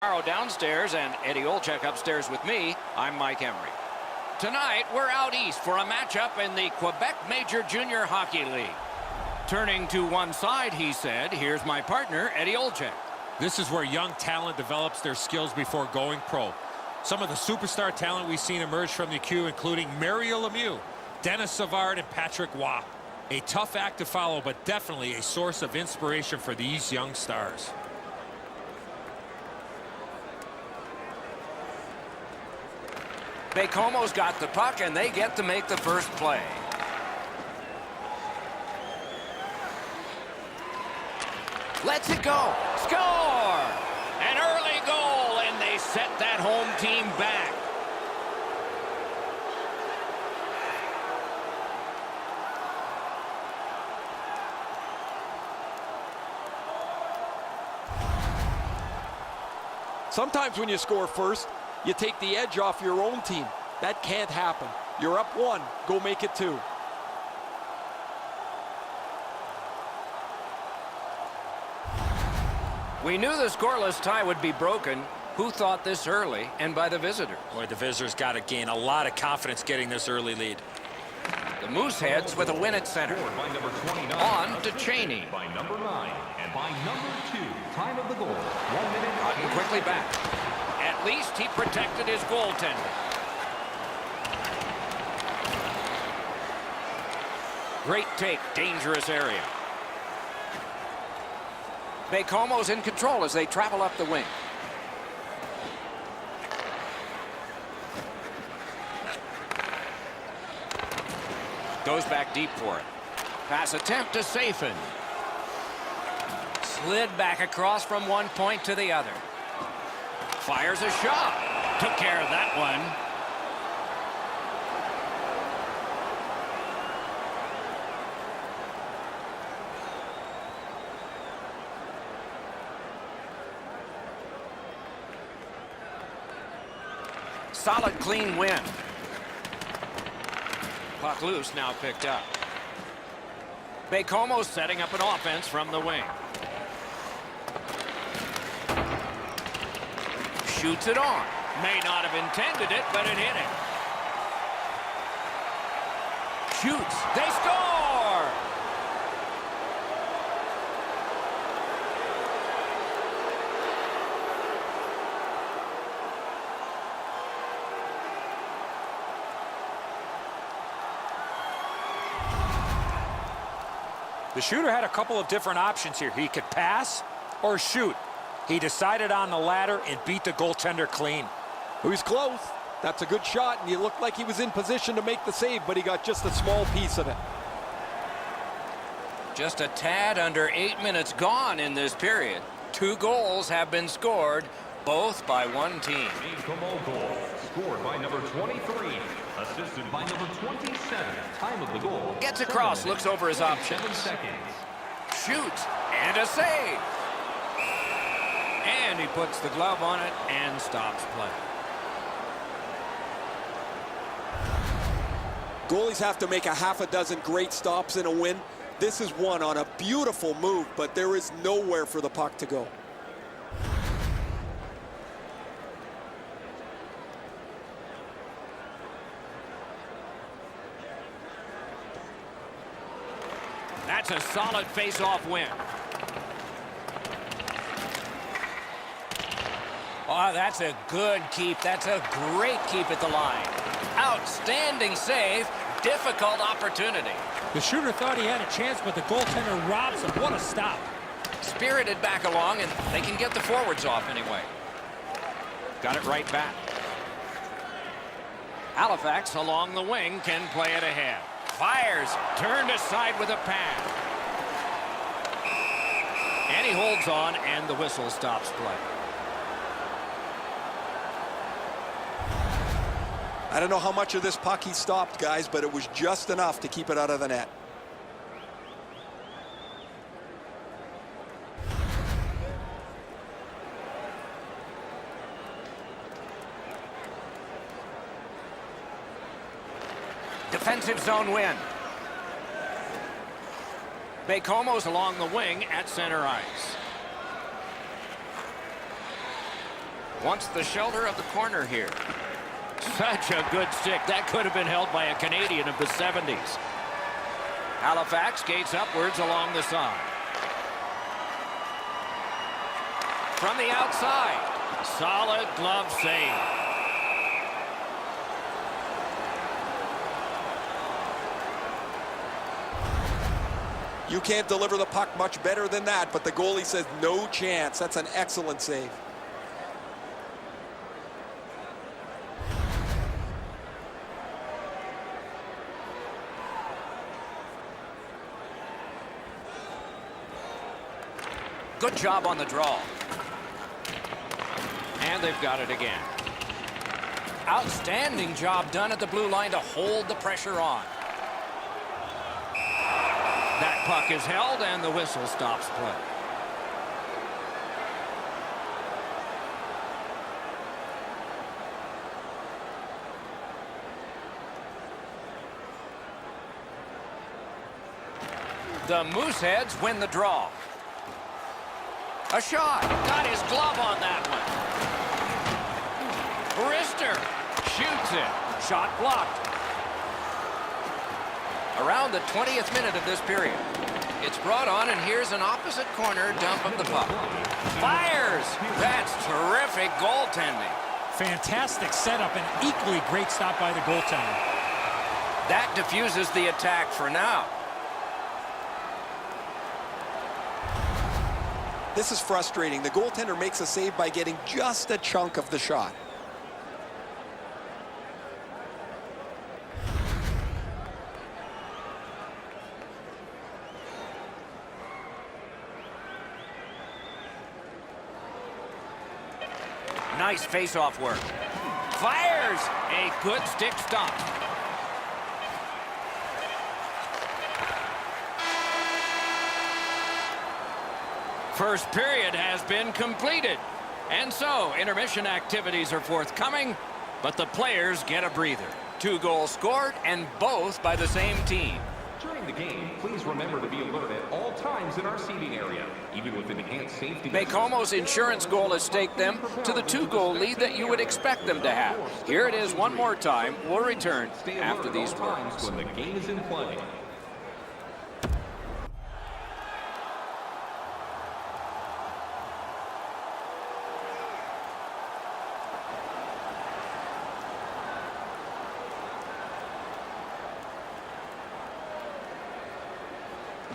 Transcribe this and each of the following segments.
Downstairs and Eddie Olczyk upstairs with me. I'm Mike Emery. Tonight, we're out east for a matchup in the Quebec Major Junior Hockey League. Turning to one side, he said, here's my partner, Eddie Olczyk. This is where young talent develops their skills before going pro. Some of the superstar talent we've seen emerge from the Q, including Mario Lemieux, Dennis Savard, and Patrick Waugh. A tough act to follow, but definitely a source of inspiration for these young stars. Baie-Comeau's got the puck, and they get to make the first play. Lets it go. Score! An early goal, and they set that home team back. Sometimes when you score first, you take the edge off your own team. That can't happen. You're up one. Go make it two. We knew the scoreless tie would be broken. Who thought this early and by the visitors? Boy, the visitors got to gain a lot of confidence getting this early lead. The Mooseheads with a win at center. On to Cheney. By number 9 and by number 2. Time of the goal. 1 minute. Hutton quickly back. At least he protected his goaltender. Great take, dangerous area. Baie-Comeau's in control as they travel up the wing. Goes back deep for it. Pass attempt to Safin. Slid back across from one point to the other. Fires a shot. Took care of that one. Solid, clean win. Puck loose, now picked up. Baie-Comeau setting up an offense from the wing. Shoots it on. May not have intended it, but it hit him. Shoots. They score! The shooter had a couple of different options here. He could pass or shoot. He decided on the latter and beat the goaltender clean. He was close. That's a good shot, and he looked like he was in position to make the save, but he got just a small piece of it. Just a tad under 8 minutes gone in this period. 2 goals have been scored, both by one team. Baie-Comeau goal. Scored by number 23. Assisted by number 27. Time of the goal. Gets across, looks over his options. 7 seconds. Shoots, and a save. And he puts the glove on it and stops play. Goalies have to make a half a dozen great stops in a win. This is one on a beautiful move, but there is nowhere for the puck to go. That's a solid face-off win. Oh, that's a good keep. That's a great keep at the line. Outstanding save. Difficult opportunity. The shooter thought he had a chance, but the goaltender robs him. What a stop. Spirited back along, and they can get the forwards off anyway. Got it right back. Halifax along the wing can play it ahead. Fires. Turned aside with a pass. And he holds on, and the whistle stops play. I don't know how much of this puck he stopped, guys, but it was just enough to keep it out of the net. Defensive zone win. Baie-Comeau's along the wing at center ice. Wants the shelter of the corner here. Such a good stick. That could have been held by a Canadian of the 70s. Halifax skates upwards along the side. From the outside. Solid glove save. You can't deliver the puck much better than that, but the goalie says no chance. That's an excellent save. Good job on the draw. And they've got it again. Outstanding job done at the blue line to hold the pressure on. That puck is held and the whistle stops play. The Mooseheads win the draw. A shot. Got his glove on that one. Wrister shoots it. Shot blocked. Around the 20th minute of this period. It's brought on, and here's an opposite corner dump of the puck. Fires! That's terrific goaltending. Fantastic setup and equally great stop by the goaltender. That diffuses the attack for now. This is frustrating. The goaltender makes a save by getting just a chunk of the shot. Nice face-off work. Fires! A good stick stop. First period has been completed. And so, intermission activities are forthcoming, but the players get a breather. 2 goals scored, and both by the same team. During the game, please remember to be alert at all times in our seating area, even with enhanced safety. Baie-Comeau's insurance goal has staked them to the 2-goal lead that you would expect them to have. Here it is one more time. We'll return after these words. When the game is in play.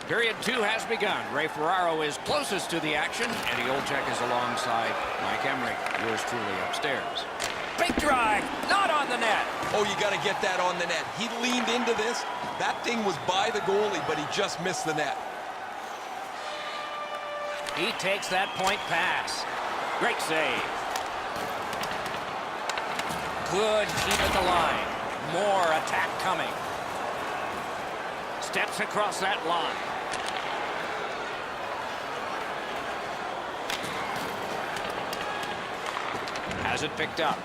Period 2 has begun. Ray Ferraro is closest to the action. Eddie Olczyk is alongside Mike Emery. Yours truly upstairs. Big drive, not on the net. Oh, you got to get that on the net. He leaned into this. That thing was by the goalie, but he just missed the net. He takes that point pass. Great save. Good keep at the line. More attack coming. Steps across that line. Has it picked up.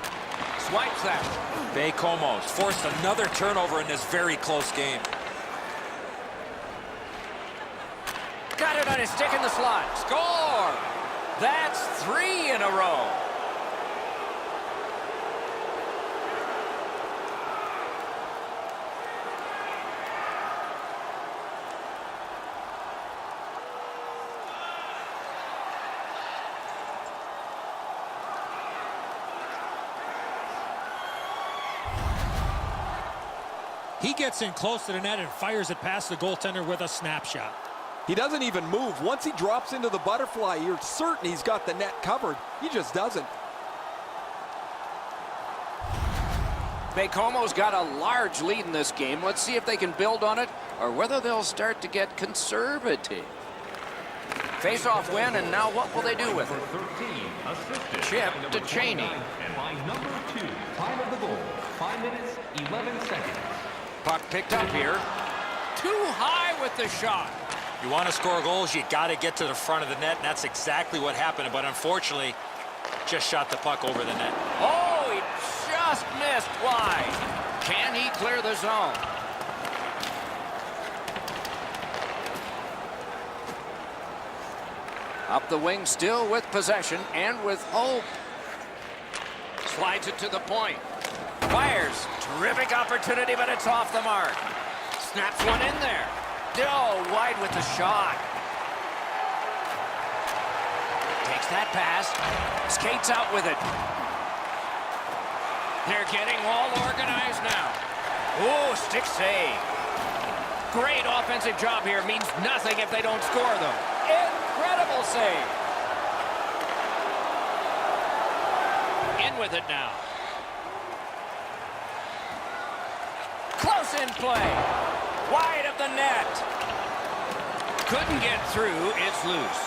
Swipes that. Baie-Comeau's forced another turnover in this very close game. Got it on his stick in the slot. Score! That's 3 in a row. He gets in close to the net and fires it past the goaltender with a snapshot. He doesn't even move. Once he drops into the butterfly, you're certain he's got the net covered. He just doesn't. Baie-Comeau's got a large lead in this game. Let's see if they can build on it or whether they'll start to get conservative. Face-off win, and now what will they do with it? 13, Chip to Cheney. And by number 2, time of the goal, 5 minutes, 11 seconds. Puck picked up here. Too high with the shot. You want to score goals, you got to get to the front of the net, and that's exactly what happened. But unfortunately, just shot the puck over the net. Oh, he just missed wide. Can he clear the zone? Up the wing, still with possession and with hope. Slides it to the point. Fires. Terrific opportunity, but it's off the mark. Snaps one in there. Oh, wide with the shot. Takes that pass. Skates out with it. They're getting all organized now. Oh, stick save. Great offensive job here. Means nothing if they don't score, though. Incredible save. In with it now. Close in play. Wide of the net. Couldn't get through. It's loose.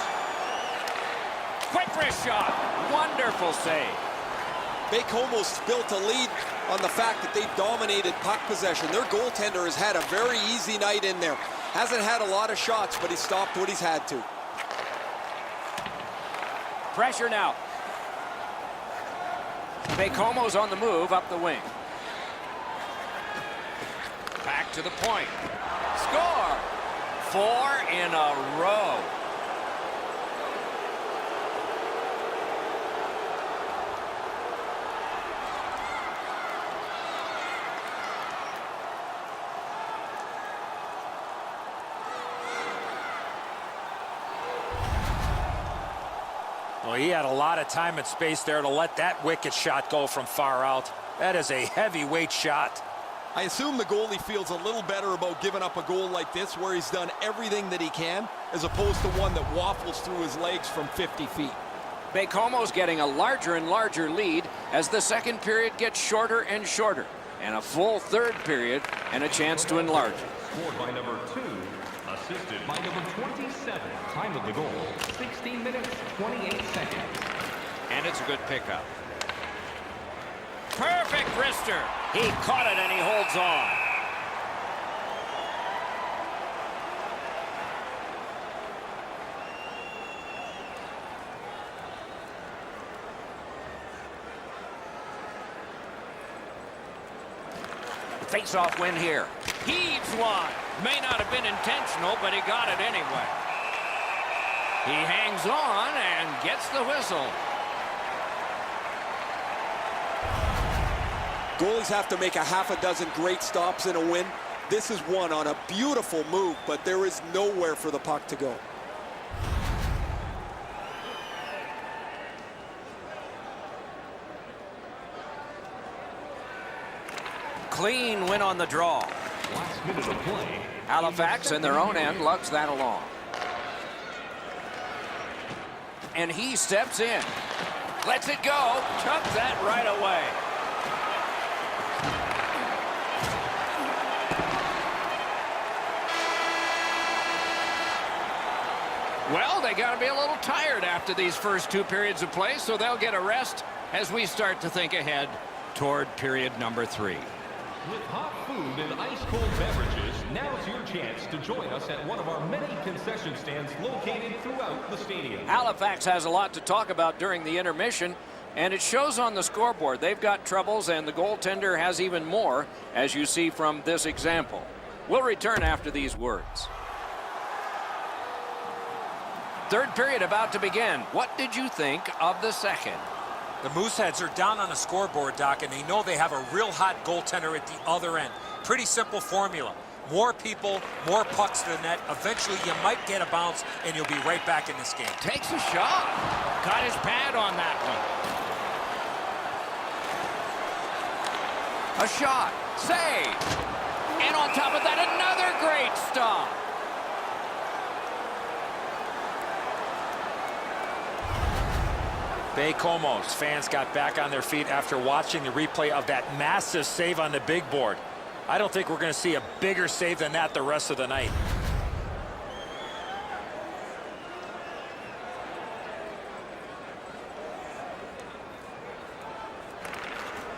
Quick wrist shot. Wonderful save. Baie-Comeau's built a lead on the fact that they've dominated puck possession. Their goaltender has had a very easy night in there. Hasn't had a lot of shots, but he stopped what he's had to. Pressure now. Baie-Comeau's on the move up the wing. Back to the point. Score! 4 in a row. Well, he had a lot of time and space there to let that wicked shot go from far out. That is a heavyweight shot. I assume the goalie feels a little better about giving up a goal like this where he's done everything that he can as opposed to one that waffles through his legs from 50 feet. Baie-Comeau's getting a larger and larger lead as the second period gets shorter and shorter. And a full third period and a chance to enlarge it. Scored by number 2, assisted by number 27. Time of the goal, 16 minutes, 28 seconds. And it's a good pickup. Perfect wrister. He caught it and he holds on. Face-off win here. Heaves one. May not have been intentional, but he got it anyway. He hangs on and gets the whistle. Goalies have to make a half a dozen great stops in a win. This is one on a beautiful move, but there is nowhere for the puck to go. Clean win on the draw. Last minute of play. Halifax in their own end lugs that along. And he steps in. Lets it go. Took that right away. Well, they got to be a little tired after these first 2 periods of play, so they'll get a rest as we start to think ahead toward period number 3. With hot food and ice-cold beverages, now's your chance to join us at one of our many concession stands located throughout the stadium. Halifax has a lot to talk about during the intermission, and it shows on the scoreboard. They've got troubles, and the goaltender has even more, as you see from this example. We'll return after these words. Third period about to begin. What did you think of the second? The Mooseheads are down on the scoreboard, Doc, and they know they have a real hot goaltender at the other end. Pretty simple formula. More people, more pucks to the net. Eventually, you might get a bounce, and you'll be right back in this game. Takes a shot. Got his pad on that one. A shot. Save. And on top of that, another great stop. Baie-Comeau's fans got back on their feet after watching the replay of that massive save on the big board. I don't think we're going to see a bigger save than that the rest of the night.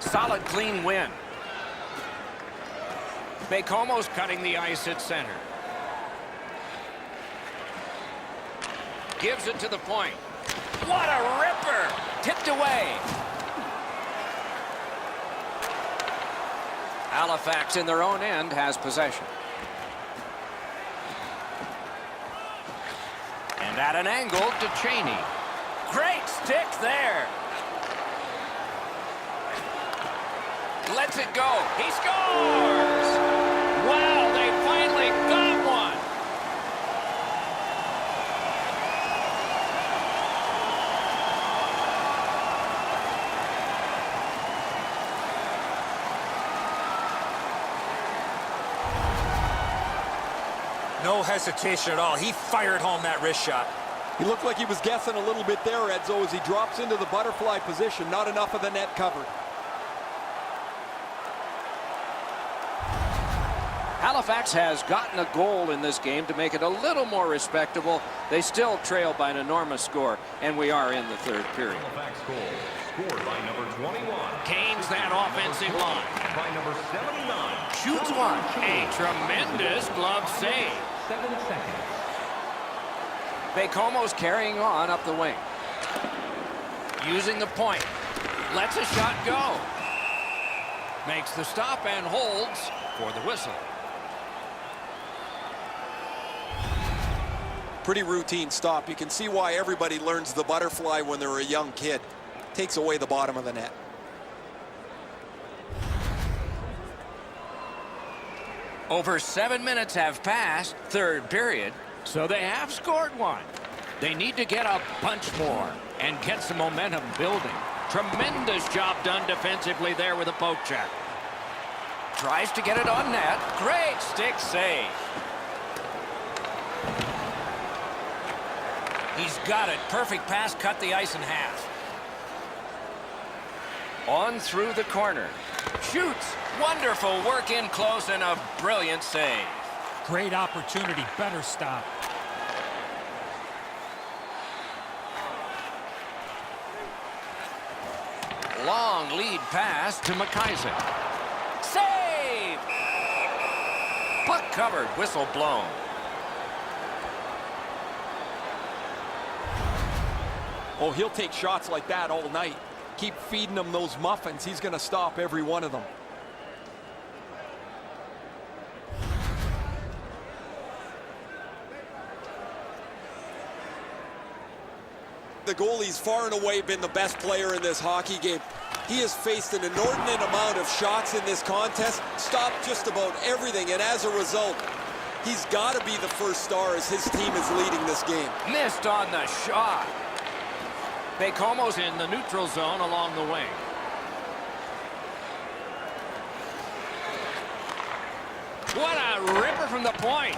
Solid, clean win. Baie-Comeau's cutting the ice at center. Gives it to the point. What a ripper! Tipped away. Halifax in their own end has possession. And at an angle to Cheney. Great stick there. lets it go. He scores! Wow, they finally got one. No hesitation at all. He fired home that wrist shot. He looked like he was guessing a little bit there, Edzo, as he drops into the butterfly position. Not enough of the net covered. Halifax has gotten a goal in this game to make it a little more respectable. They still trail by an enormous score, and we are in the third period. Halifax goal, scored by number 21. Gains that offensive line. By number 79. Shoots one. A tremendous glove save. 7 seconds. Baie-Comeau's carrying on up the wing. Using the point. Lets a shot go. Makes the stop and holds for the whistle. Pretty routine stop. You can see why everybody learns the butterfly when they're a young kid. Takes away the bottom of the net. Over 7 minutes have passed, third period, so they have scored one. They need to get a bunch more and get some momentum building. Tremendous job done defensively there with a poke check. Tries to get it on net. Great stick save. He's got it. Perfect pass, cut the ice in half. On through the corner. Shoots. Wonderful work in close and a brilliant save. Great opportunity. Better stop. Long lead pass to McIsaac. Save! Puck covered, whistle blown. Oh, he'll take shots like that all night. Keep feeding him those muffins. He's going to stop every one of them. The goalie's far and away been the best player in this hockey game. He has faced an inordinate amount of shots in this contest, stopped just about everything, and as a result, he's got to be the first star as his team is leading this game. Missed on the shot. Baie-Comeau's in the neutral zone along the wing. What a ripper from the point.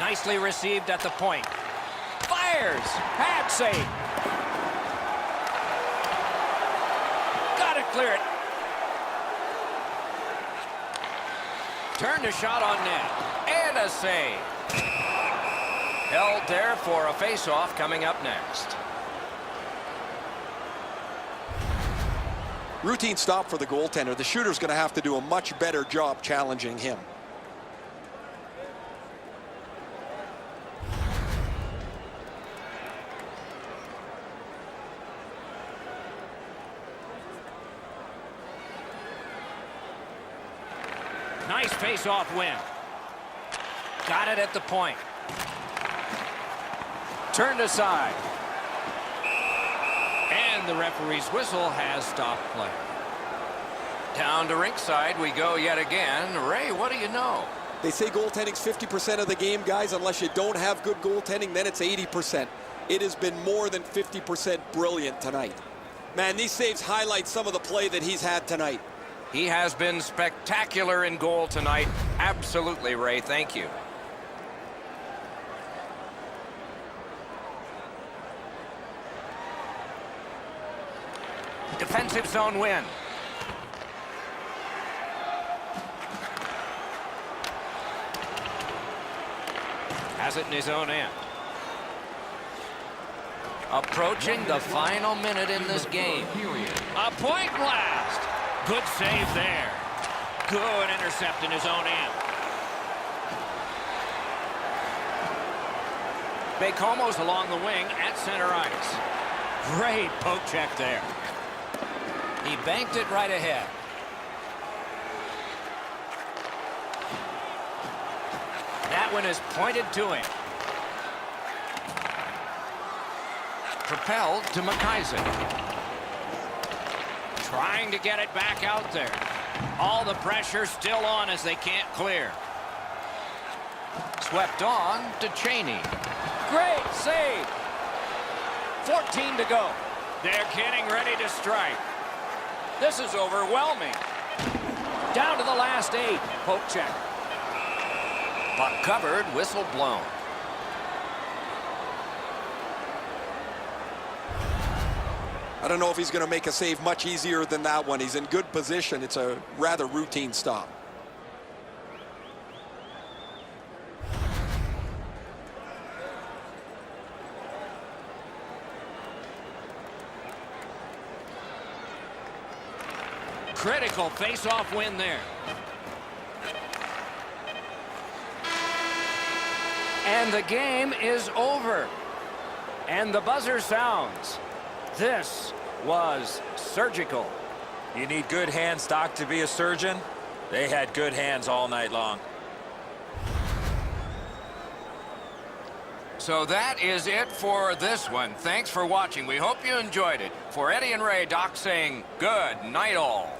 Nicely received at the point. Fires. Pad save. Gotta clear it. Turned a shot on net. And a save. Held there for a face-off coming up next. Routine stop for the goaltender. The shooter's going to have to do a much better job challenging him. Nice face-off win. Got it at the point. Turned aside. And the referee's whistle has stopped play. Down to rinkside we go yet again. Ray, what do you know? They say goaltending's 50% of the game, guys. Unless you don't have good goaltending, then it's 80%. It has been more than 50% brilliant tonight. Man, these saves highlight some of the play that he's had tonight. He has been spectacular in goal tonight. Absolutely, Ray. Thank you. Defensive zone win. Has it in his own end. Approaching the final minute in this game. A point blast. Good save there. Good intercept in his own end. Baie-Comeau's along the wing at center ice. Great poke check there. He banked it right ahead. That one is pointed to him. propelled to McIsaac. Trying to get it back out there. All the pressure still on as they can't clear. Swept on to Cheney. Great save. 14 to go. They're getting ready to strike. This is overwhelming. Down to the last 8. Poke check. Puck covered, whistle blown. I don't know if he's going to make a save much easier than that one. He's in good position. It's a rather routine stop. Critical face-off win there. And the game is over. And the buzzer sounds. This was surgical. You need good hands, Doc, to be a surgeon. They had good hands all night long. So that is it for this one. Thanks for watching. We hope you enjoyed it. For Eddie and Ray, Doc saying good night all.